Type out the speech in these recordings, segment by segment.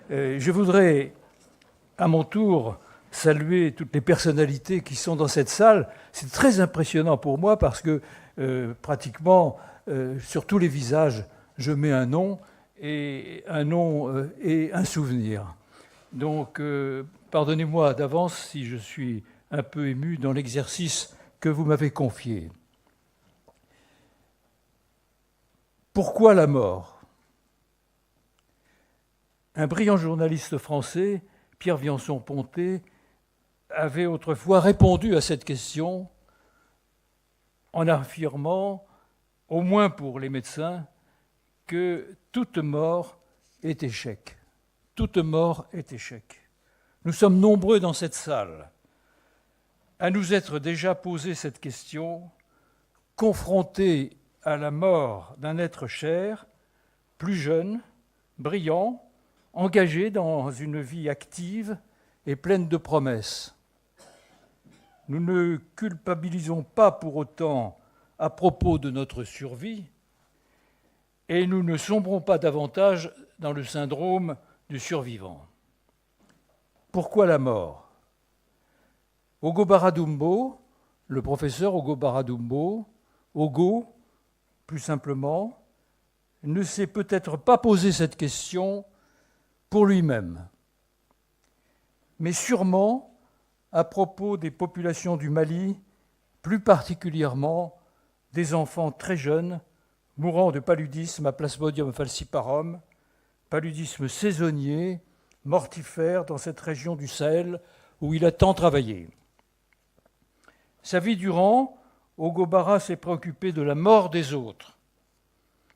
Je voudrais, à mon tour, saluer toutes les personnalités qui sont dans cette salle. C'est très impressionnant pour moi parce que pratiquement sur tous les visages, je mets un nom et un souvenir. Donc, pardonnez-moi d'avance si je suis un peu ému dans l'exercice que vous m'avez confié. Pourquoi la mort ? Un brillant journaliste français, Pierre Viançon-Pontet, avait autrefois répondu à cette question en affirmant, au moins pour les médecins, que toute mort est échec. Toute mort est échec. Nous sommes nombreux dans cette salle à nous être déjà posé cette question, confrontés à la mort d'un être cher, plus jeune, brillant, engagé dans une vie active et pleine de promesses. Nous ne culpabilisons pas pour autant à propos de notre survie et nous ne sombrons pas davantage dans le syndrome du survivant. Pourquoi la mort ? Ogo Barradumbo, le professeur Ogo Barradumbo, Ogo, plus simplement, ne s'est peut-être pas posé cette question pour lui-même, mais sûrement à propos des populations du Mali, plus particulièrement des enfants très jeunes mourant de paludisme à Plasmodium falciparum, paludisme saisonnier, mortifère dans cette région du Sahel où il a tant travaillé. Sa vie durant, Ogo Barra s'est préoccupé de la mort des autres,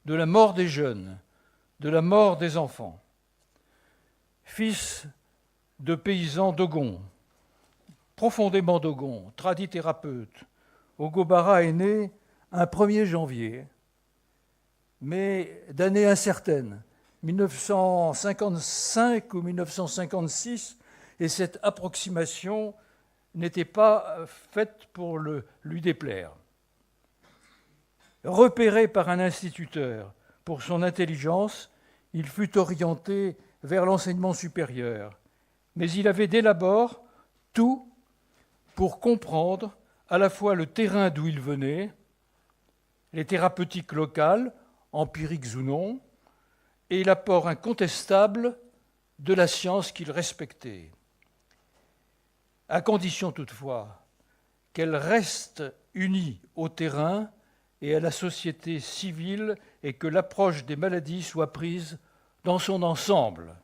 de la mort des jeunes, de la mort des enfants. Fils de paysans dogons, profondément dogons, tradithérapeute, Ogo Barra est né un 1er janvier, mais d'année incertaine, 1955 ou 1956, et cette approximation n'était pas faite pour lui déplaire. Repéré par un instituteur pour son intelligence, il fut orienté vers l'enseignement supérieur. Mais il avait dès l'abord tout pour comprendre à la fois le terrain d'où il venait, les thérapeutiques locales, empiriques ou non, et l'apport incontestable de la science qu'il respectait. À condition toutefois qu'elle reste unie au terrain et à la société civile et que l'approche des maladies soit prise dans son ensemble,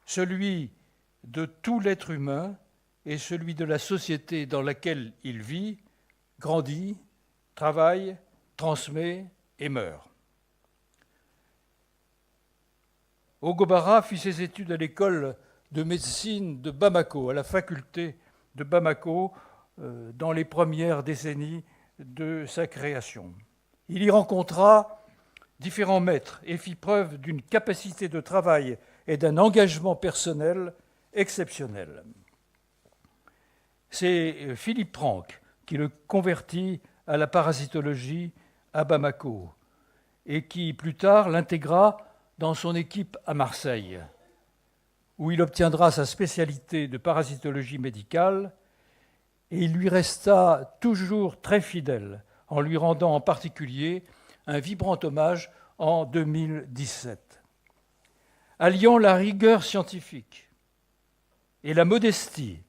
celui de tout l'être humain et celui de la société dans laquelle il vit, grandit, travaille, transmet et meurt. Ogo Barra fit ses études à l'école de médecine de Bamako, à la faculté de Bamako, dans les premières décennies de sa création. Il y rencontra différents maîtres et fit preuve d'une capacité de travail et d'un engagement personnel exceptionnel. C'est Philippe Prank qui le convertit à la parasitologie à Bamako et qui, plus tard, l'intégra dans son équipe à Marseille, où il obtiendra sa spécialité de parasitologie médicale, et il lui resta toujours très fidèle, en lui rendant en particulier un vibrant hommage en 2017. Alliant la rigueur scientifique et la modestie,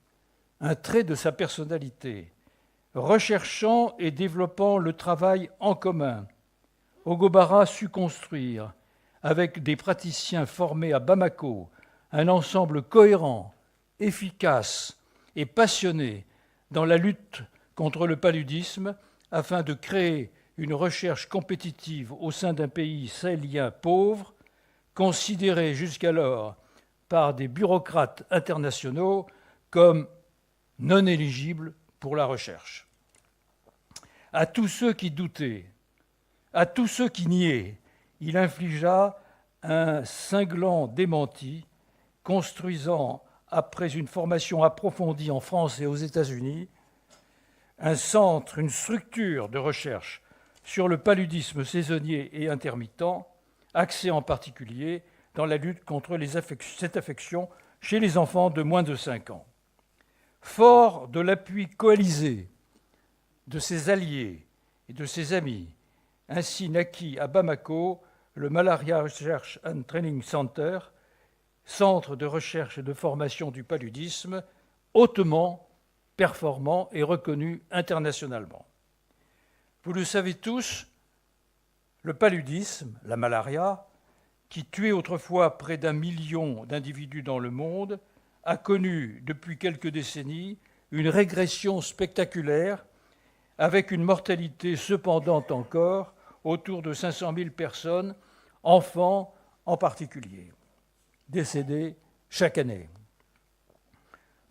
un trait de sa personnalité, recherchant et développant le travail en commun, Ogo Barra sut construire, avec des praticiens formés à Bamako, un ensemble cohérent, efficace et passionné dans la lutte contre le paludisme afin de créer une recherche compétitive au sein d'un pays sahélien pauvre, considéré jusqu'alors par des bureaucrates internationaux comme non éligible pour la recherche. À tous ceux qui doutaient, à tous ceux qui niaient, il infligea un cinglant démenti, construisant, après une formation approfondie en France et aux États-Unis, un centre, une structure de recherche sur le paludisme saisonnier et intermittent, axé en particulier dans la lutte contre cette affection chez les enfants de moins de 5 ans. Fort de l'appui coalisé de ses alliés et de ses amis, ainsi naquit à Bamako le Malaria Research and Training Center, centre de recherche et de formation du paludisme, hautement performant et reconnu internationalement. Vous le savez tous, le paludisme, la malaria, qui tuait autrefois près d'1 million d'individus dans le monde, a connu depuis quelques décennies une régression spectaculaire, avec une mortalité cependant encore autour de 500 000 personnes, enfants en particulier, décédés chaque année.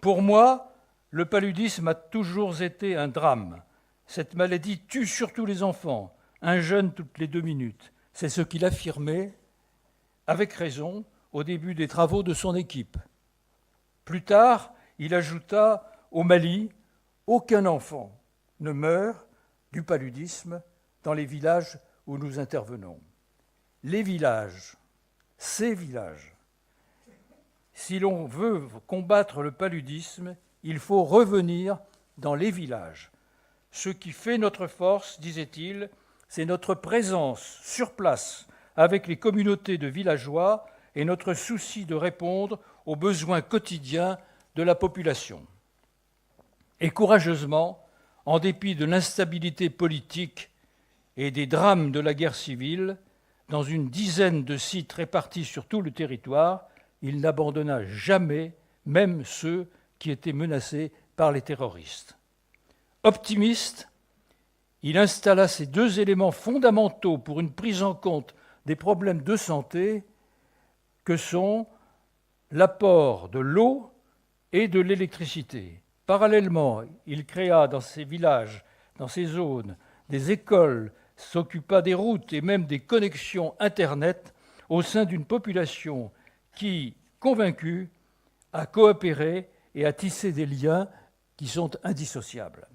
Pour moi, le paludisme a toujours été un drame. Cette maladie tue surtout les enfants, un jeune toutes les 2 minutes. C'est ce qu'il affirmait, avec raison, au début des travaux de son équipe. Plus tard, il ajouta « Au Mali, aucun enfant ne meurt du paludisme dans les villages où nous intervenons. » Les villages, ces villages. Si l'on veut combattre le paludisme, il faut revenir dans les villages. Ce qui fait notre force, disait-il, c'est notre présence sur place avec les communautés de villageois et notre souci de répondre aux besoins quotidiens de la population. Et courageusement, en dépit de l'instabilité politique et des drames de la guerre civile, dans une dizaine de sites répartis sur tout le territoire, il n'abandonna jamais, même ceux qui étaient menacés par les terroristes. Optimiste, il installa ces 2 éléments fondamentaux pour une prise en compte des problèmes de santé que sont l'apport de l'eau et de l'électricité. Parallèlement, il créa dans ces villages, dans ces zones, des écoles, s'occupa des routes et même des connexions Internet au sein d'une population qui, convaincue, a coopéré et a tissé des liens qui sont indissociables.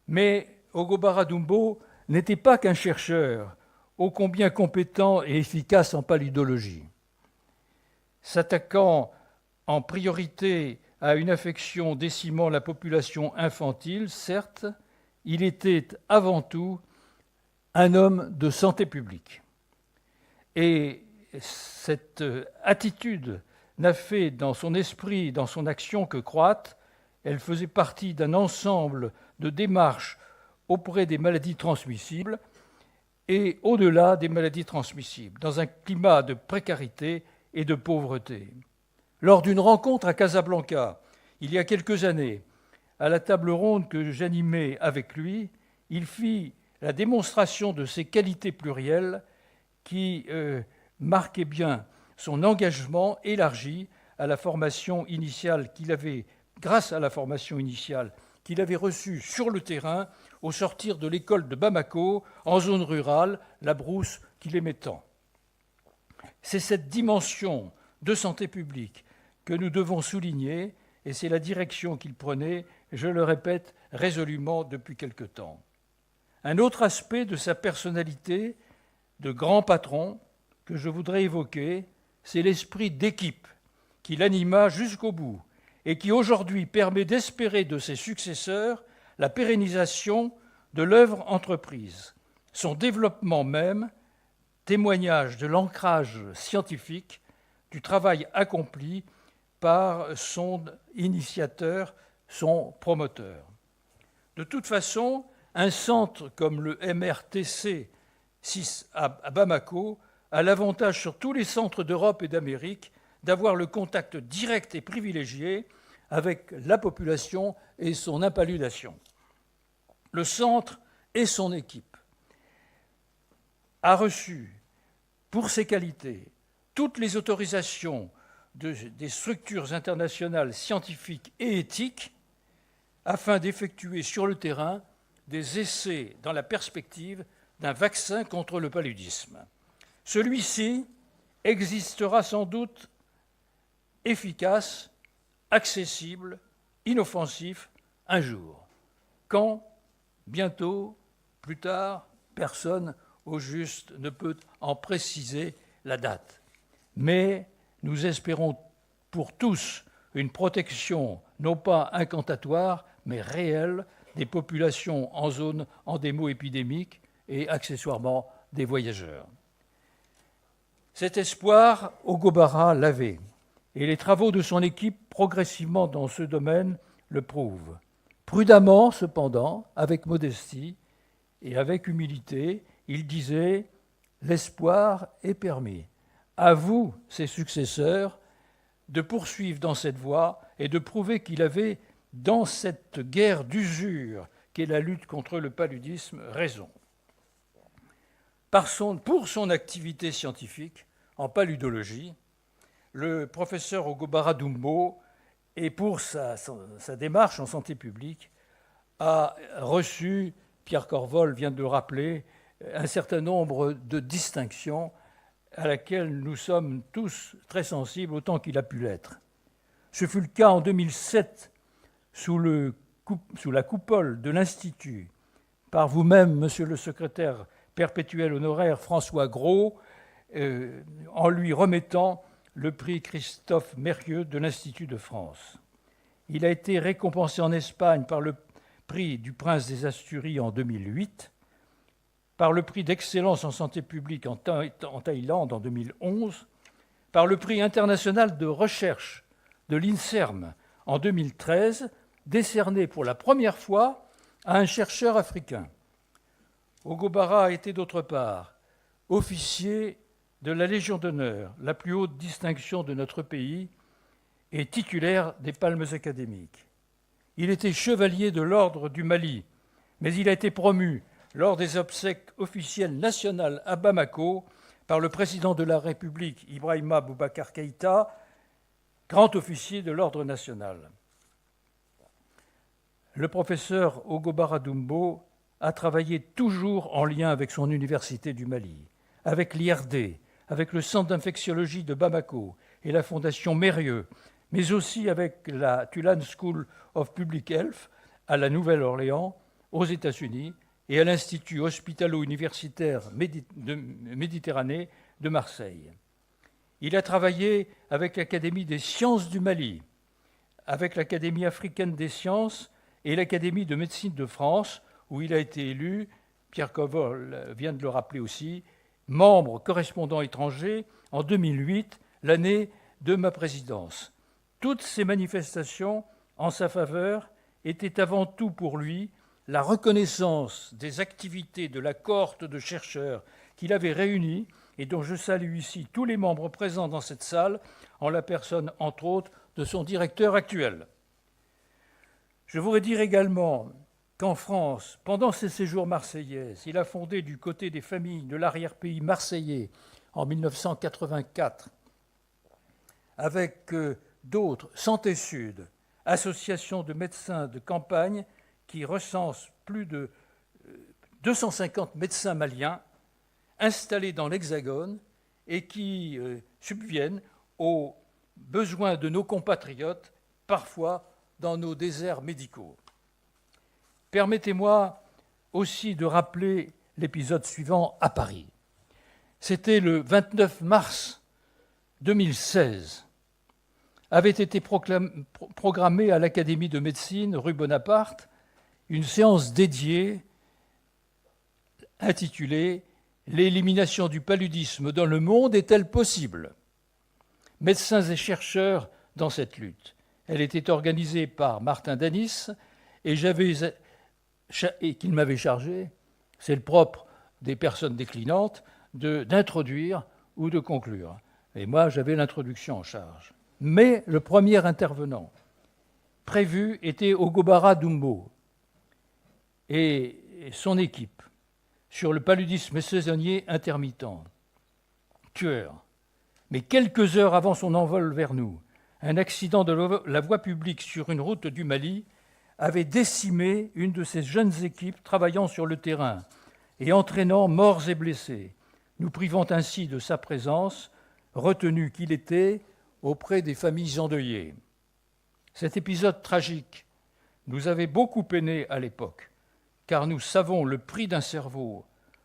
Mais Ogobara Dumbo n'était pas qu'un chercheur, ô combien compétent et efficace en paludologie. S'attaquant en priorité à une affection décimant la population infantile, certes, il était avant tout un homme de santé publique. Et cette attitude n'a fait dans son esprit, dans son action que croître. Elle faisait partie d'un ensemble de démarches auprès des maladies transmissibles et au-delà des maladies transmissibles, dans un climat de précarité et de pauvreté. Lors d'une rencontre à Casablanca, il y a quelques années, à la table ronde que j'animais avec lui, il fit la démonstration de ses qualités plurielles qui marquaient bien son engagement élargi à la formation initiale grâce à la formation initiale qu'il avait reçue sur le terrain au sortir de l'école de Bamako, en zone rurale, la brousse qu'il aimait tant. C'est cette dimension de santé publique que nous devons souligner, et c'est la direction qu'il prenait, je le répète résolument depuis quelque temps. Un autre aspect de sa personnalité de grand patron que je voudrais évoquer, c'est l'esprit d'équipe qui l'anima jusqu'au bout et qui aujourd'hui permet d'espérer de ses successeurs la pérennisation de l'œuvre entreprise. Son développement même, témoignage de l'ancrage scientifique du travail accompli par son initiateur, son promoteur. De toute façon, un centre comme le MRTC 6 à Bamako a l'avantage sur tous les centres d'Europe et d'Amérique d'avoir le contact direct et privilégié avec la population et son impaludation. Le centre et son équipe a reçu, pour ses qualités, toutes les autorisations des structures internationales scientifiques et éthiques afin d'effectuer sur le terrain des essais dans la perspective d'un vaccin contre le paludisme. Celui-ci existera sans doute efficace, accessible, inoffensif un jour. Quand? Bientôt? Plus tard? Personne au juste ne peut en préciser la date. mais nous espérons pour tous une protection non pas incantatoire, mais réelle des populations en zone endémo-épidémique et accessoirement des voyageurs. Cet espoir, Hugo Barra l'avait, et les travaux de son équipe progressivement dans ce domaine le prouvent. Prudemment, cependant, avec modestie et avec humilité, il disait « L'espoir est permis. À vous, ses successeurs, de poursuivre dans cette voie et de prouver qu'il avait, dans cette guerre d'usure qu'est la lutte contre le paludisme, raison. » Pour son activité scientifique en paludologie, le professeur Hugo Barra Dumbo, et pour sa démarche en santé publique, a reçu, Pierre Corvol vient de le rappeler, un certain nombre de distinctions à laquelle nous sommes tous très sensibles autant qu'il a pu l'être. Ce fut le cas en 2007 sous la coupole de l'Institut, par vous-même, monsieur le secrétaire perpétuel honoraire François Gros, en lui remettant le prix Christophe Mérieux de l'Institut de France. Il a été récompensé en Espagne par le prix du Prince des Asturies en 2008, par le prix d'excellence en santé publique en Thaïlande en 2011, par le prix international de recherche de l'INSERM en 2013, décerné pour la première fois à un chercheur africain. Hugo Barra a été d'autre part officier de la Légion d'honneur, la plus haute distinction de notre pays, et titulaire des palmes académiques. Il était chevalier de l'ordre du Mali, mais il a été promu lors des obsèques officielles nationales à Bamako par le président de la République, Ibrahima Boubacar Keïta, grand officier de l'ordre national. Le professeur Hugo Barra Dumbo a travaillé toujours en lien avec son université du Mali, avec l'IRD, avec le centre d'infectiologie de Bamako et la fondation Mérieux, mais aussi avec la Tulane School of Public Health à la Nouvelle-Orléans, aux États-Unis, et à l'Institut hospitalo-universitaire de Méditerranée de Marseille. Il a travaillé avec l'Académie des sciences du Mali, avec l'Académie africaine des sciences et l'Académie de médecine de France, où il a été élu, Pierre Corvol vient de le rappeler aussi, membre correspondant étranger en 2008, l'année de ma présidence. Toutes ces manifestations en sa faveur étaient avant tout pour lui la reconnaissance des activités de la cohorte de chercheurs qu'il avait réunis et dont je salue ici tous les membres présents dans cette salle, en la personne, entre autres, de son directeur actuel. Je voudrais dire également qu'en France, pendant ses séjours marseillais, il a fondé du côté des familles de l'arrière-pays marseillais en 1984, avec d'autres, Santé Sud, association de médecins de campagne qui recense plus de 250 médecins maliens installés dans l'Hexagone et qui subviennent aux besoins de nos compatriotes, parfois dans nos déserts médicaux. Permettez-moi aussi de rappeler l'épisode suivant à Paris. C'était le 29 mars 2016. Avait été programmée à l'Académie de médecine rue Bonaparte une séance dédiée intitulée « L'élimination du paludisme dans le monde est-elle possible ?» Médecins et chercheurs dans cette lutte. Elle était organisée par Martin Danis et qu'il m'avait chargé, c'est le propre des personnes déclinantes, d'introduire ou de conclure. Et moi, j'avais l'introduction en charge. Mais le premier intervenant prévu était Hugo Barra Dumbo et son équipe sur le paludisme saisonnier intermittent, tueur. Mais quelques heures avant son envol vers nous, un accident de la voie publique sur une route du Mali avait décimé une de ces jeunes équipes travaillant sur le terrain et entraînant morts et blessés, nous privant ainsi de sa présence, retenu qu'il était auprès des familles endeuillées. Cet épisode tragique nous avait beaucoup peiné à l'époque, car nous savons le prix d'un cerveau,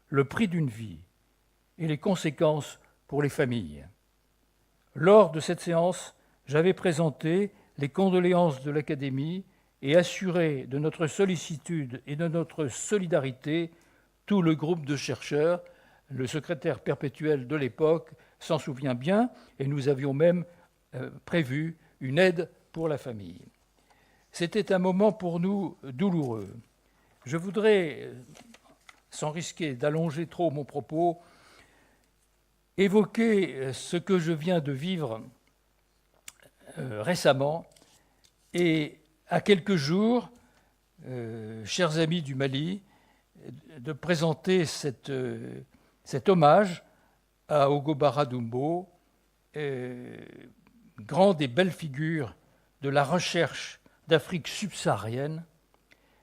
le prix d'une vie et les conséquences pour les familles. Lors de cette séance, j'avais présenté les condoléances de l'Académie et assuré de notre sollicitude et de notre solidarité tout le groupe de chercheurs. Le secrétaire perpétuel de l'époque s'en souvient bien, et nous avions même prévu une aide pour la famille. C'était un moment pour nous douloureux. Je voudrais, sans risquer d'allonger trop mon propos, évoquer ce que je viens de vivre récemment et à quelques jours, chers amis du Mali, de présenter cet hommage à Ogobara Dumbo, grande et belle figure de la recherche d'Afrique subsaharienne.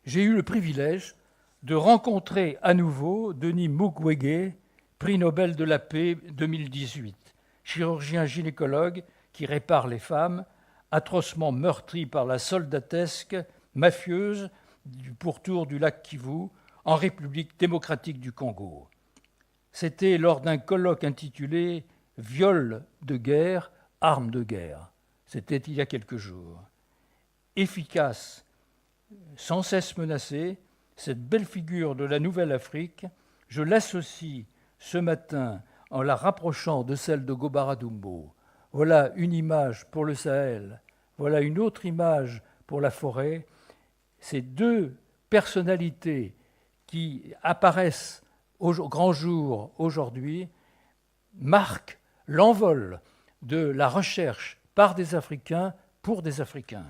J'ai eu le privilège de rencontrer à nouveau Denis Mukwege, prix Nobel de la paix 2018, chirurgien gynécologue qui répare les femmes, atrocement meurtries par la soldatesque mafieuse du pourtour du lac Kivu en République démocratique du Congo. C'était lors d'un colloque intitulé « Viol de guerre, armes de guerre ». C'était il y a quelques jours. Efficace, sans cesse menacée, cette belle figure de la Nouvelle-Afrique, je l'associe ce matin en la rapprochant de celle de Gobara Dumbo. Voilà une image pour le Sahel, voilà une autre image pour la forêt. Ces deux personnalités qui apparaissent au grand jour aujourd'hui marquent l'envol de la recherche par des Africains pour des Africains.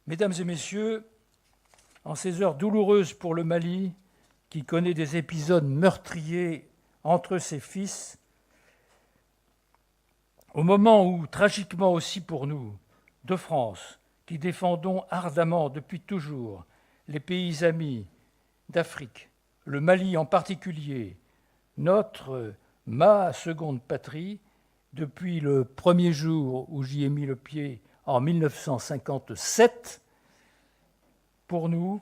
Mesdames et messieurs, en ces heures douloureuses pour le Mali, qui connaît des épisodes meurtriers entre ses fils, au moment où, tragiquement aussi pour nous, de France, qui défendons ardemment depuis toujours les pays amis d'Afrique, le Mali en particulier, ma seconde patrie, depuis le premier jour où j'y ai mis le pied en 1957, pour nous,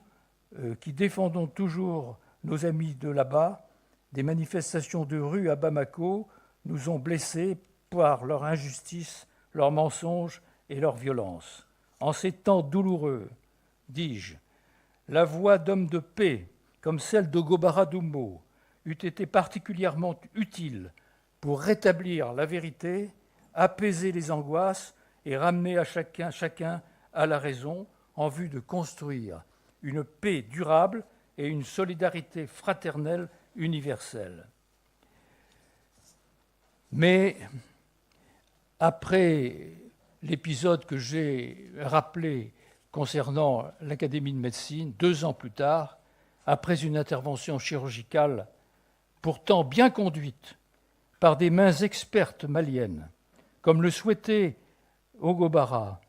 qui défendons toujours nos amis de là-bas, des manifestations de rue à Bamako nous ont blessés par leur injustice, leurs mensonges et leur violence. En ces temps douloureux, dis-je, la voix d'hommes de paix, comme celle de Gobara Dumbo, eût été particulièrement utile pour rétablir la vérité, apaiser les angoisses et ramener chacun à la raison en vue de construire une paix durable et une solidarité fraternelle universelle. Mais après l'épisode que j'ai rappelé concernant l'Académie de médecine, 2 ans plus tard, après une intervention chirurgicale pourtant bien conduite par des mains expertes maliennes, comme le souhaitait Ogobara,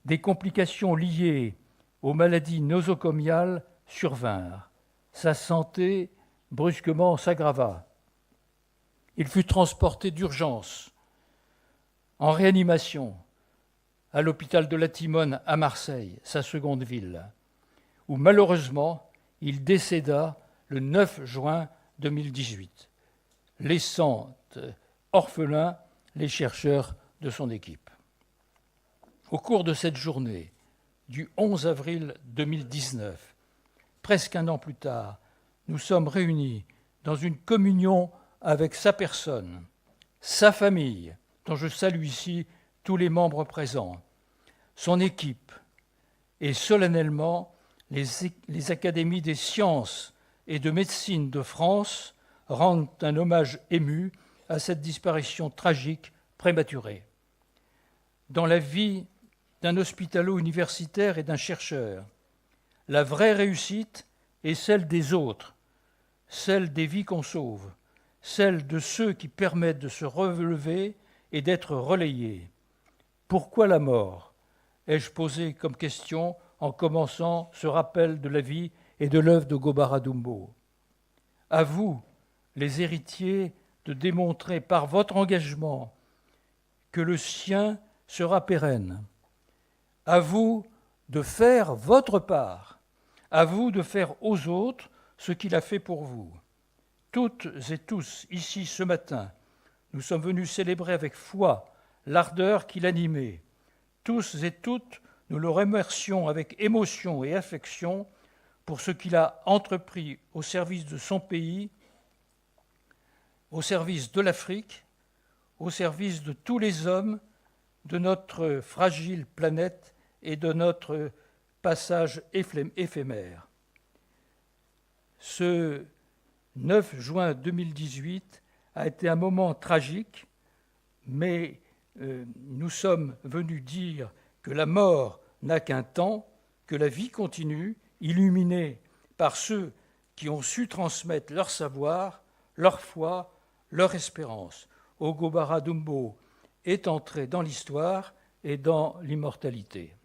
des complications liées aux maladies nosocomiales survinrent. Sa santé brusquement s'aggrava. Il fut transporté d'urgence en réanimation à l'hôpital de la Timone à Marseille, sa seconde ville, où malheureusement il décéda le 9 juin 2018, laissant orphelins les chercheurs de son équipe. Au cours de cette journée du 11 avril 2019, presque un an plus tard, nous sommes réunis dans une communion avec sa personne, sa famille, dont je salue ici tous les membres présents, son équipe, et solennellement les académies des sciences et de médecine de France rendent un hommage ému à cette disparition tragique prématurée. Dans la vie d'un hospitalo-universitaire et d'un chercheur, la vraie réussite est celle des autres, celle des vies qu'on sauve, celle de ceux qui permettent de se relever et d'être relayés. Pourquoi la mort ? Ai-je posé comme question en commençant ce rappel de la vie et de l'œuvre de Gobara Dumbo. À vous, les héritiers, de démontrer par votre engagement que le sien sera pérenne. À vous de faire votre part. À vous de faire aux autres ce qu'il a fait pour vous. Toutes et tous, ici ce matin, nous sommes venus célébrer avec foi l'ardeur qui l'animait. Tous et toutes, nous le remercions avec émotion et affection pour ce qu'il a entrepris au service de son pays, au service de l'Afrique, au service de tous les hommes, de notre fragile planète et de notre passage éphémère. Ce 9 juin 2018 a été un moment tragique, mais nous sommes venus dire que la mort n'a qu'un temps, que la vie continue, illuminée par ceux qui ont su transmettre leur savoir, leur foi, leur espérance. Ogo Bara Dumbo est entré dans l'histoire et dans l'immortalité.